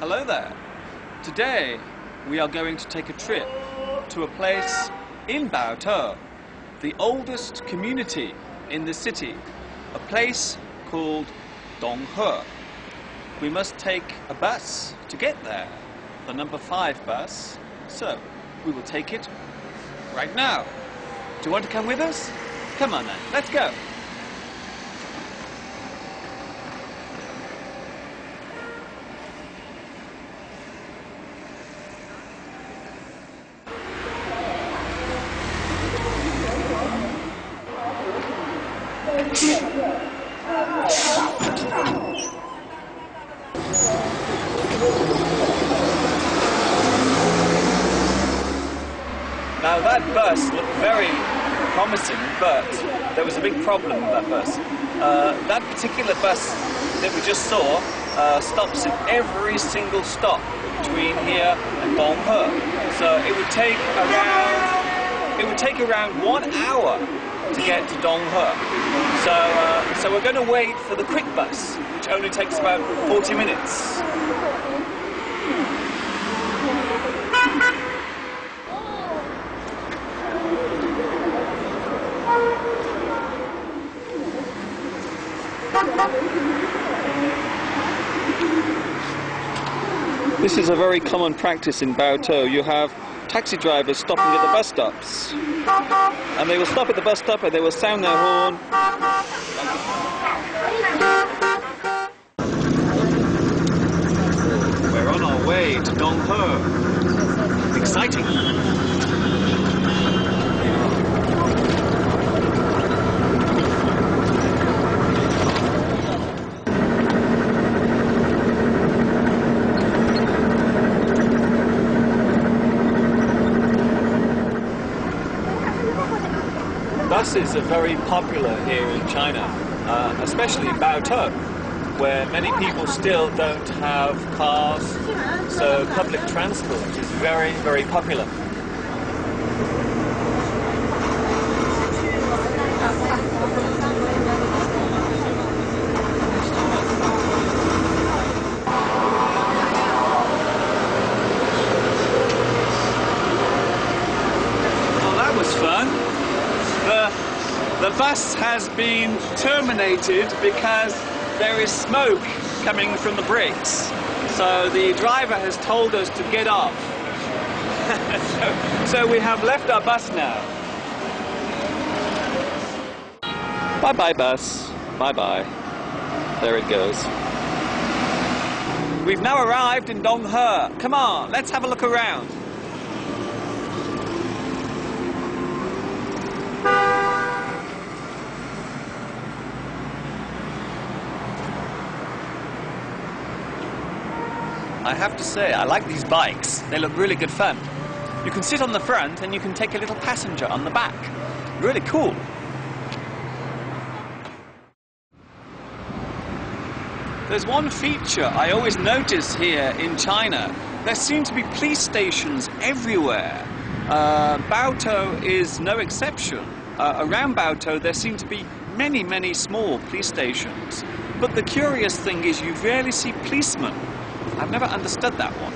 Hello there. Today we are going to take a trip to a place in Baotou, the oldest community in the city, a place called Donghe. We must take a bus to get there, the number 5 bus, so we will take it right now. Do you want to come with us? Come on then, let's go. Now that bus looked very promising, but there was a big problem with that bus. That particular bus that we just saw stops at every single stop between here and Donghe. So it would take around 1 hour to get to Donghe. So we're going to wait for the quick bus, which only takes about 40 minutes. This is a very common practice in Baotou. You have taxi drivers stopping at the bus stops. And they will stop at the bus stop and they will sound their horn. We're on our way to Donghe. Exciting! Buses are very popular here in China, especially in Baotou, where many people still don't have cars, so public transport is very, very popular. Oh, that was fun. The bus has been terminated because there is smoke coming from the brakes. So the driver has told us to get off. so we have left our bus now. Bye-bye bus. Bye-bye. There it goes. We've now arrived in Donghe. Come on, let's have a look around. I have to say, I like these bikes. They look really good fun. You can sit on the front and you can take a little passenger on the back. Really cool. There's one feature I always notice here in China. There seem to be police stations everywhere. Baotou is no exception. Around Baotou there seem to be many, many small police stations. But the curious thing is you rarely see policemen. I've never understood that one.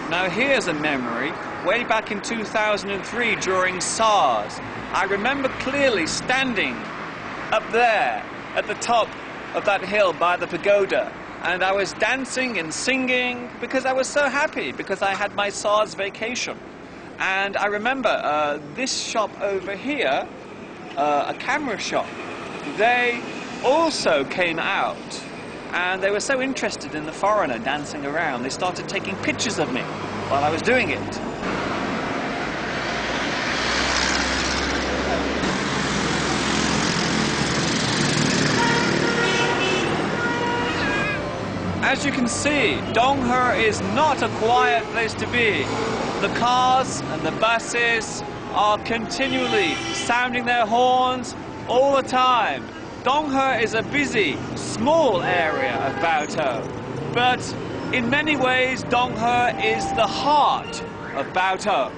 Now here's a memory. Way back in 2003 during SARS, I remember clearly standing up there at the top of that hill by the pagoda, and I was dancing and singing because I was so happy because I had my SARS vacation. And I remember this shop over here, a camera shop, they also came out and they were so interested in the foreigner dancing around, they started taking pictures of me while I was doing it. As you can see, Donghe is not a quiet place to be. The cars and the buses are continually sounding their horns all the time. Donghe is a busy, small area of Baotou, but in many ways Donghe is the heart of Baotou.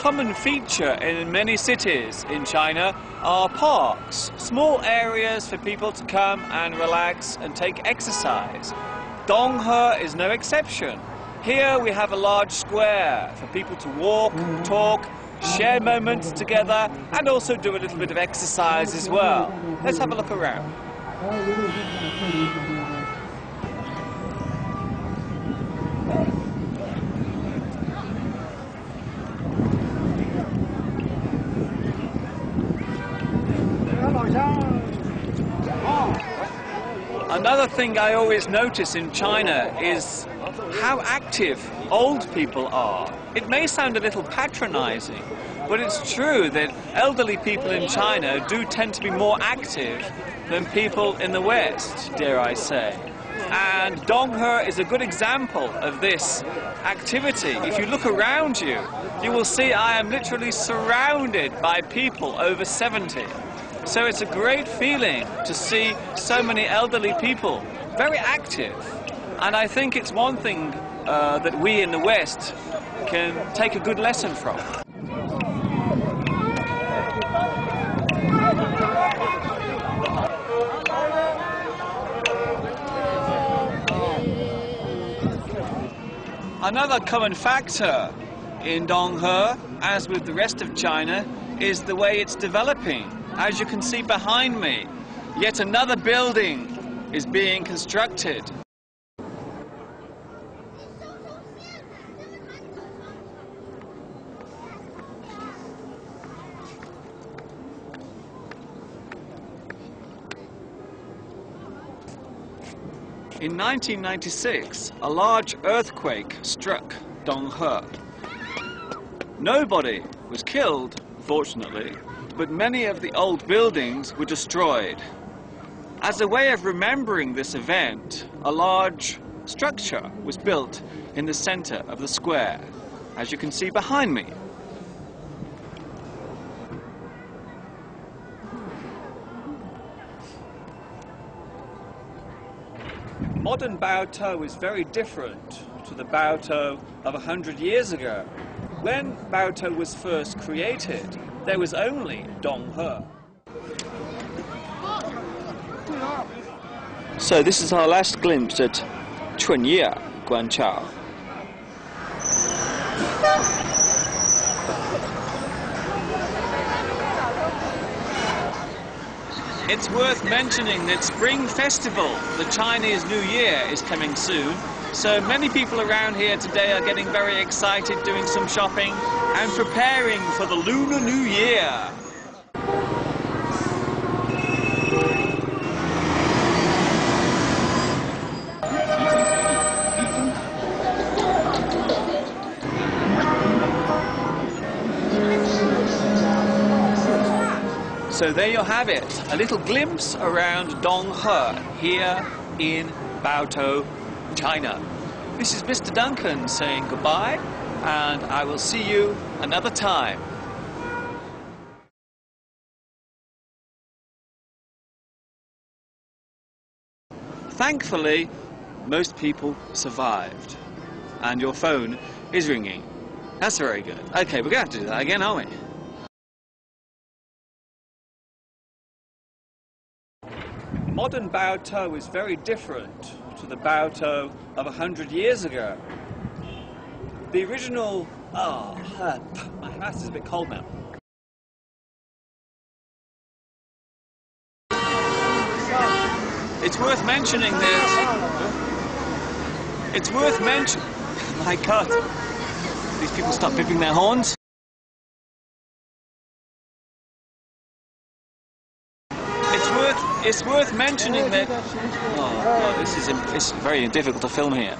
common feature in many cities in China are parks, small areas for people to come and relax and take exercise. Donghe is no exception. Here we have a large square for people to walk, talk, share moments together, and also do a little bit of exercise as well. Let's have a look around. Another thing I always notice in China is how active old people are. It may sound a little patronizing, but it's true that elderly people in China do tend to be more active than people in the West, dare I say. And Donghe is a good example of this activity. If you look around you, you will see I am literally surrounded by people over 70. So it's a great feeling to see so many elderly people, very active. And I think it's one thing that we in the West can take a good lesson from. Another common factor in Donghe, as with the rest of China, is the way it's developing. As you can see behind me, yet another building is being constructed. In 1996, a large earthquake struck Donghe. Nobody was killed, fortunately, but many of the old buildings were destroyed. As a way of remembering this event, a large structure was built in the center of the square, as you can see behind me. Modern Baotou is very different to the Baotou of 100 years ago. When Baotou was first created, there was only Donghe. So this is our last glimpse at Chunye Guanchao. It's worth mentioning that Spring Festival, the Chinese New Year, is coming soon. So many people around here today are getting very excited, doing some shopping and preparing for the Lunar New Year. So there you have it, a little glimpse around Donghe here in Baotou, China. This is Mr. Duncan saying goodbye, and I will see you another time. Thankfully, most people survived, and your phone is ringing. That's very good. Okay, we're going to have to do that again, aren't we? Modern Baotou is very different to the Baotou of 100 years ago. The original... my mouth is a bit cold now. It's worth mentioning that... It's worth mentioning... My God! These people stop bipping their horns. It's worth mentioning that... Oh, this is very difficult to film here.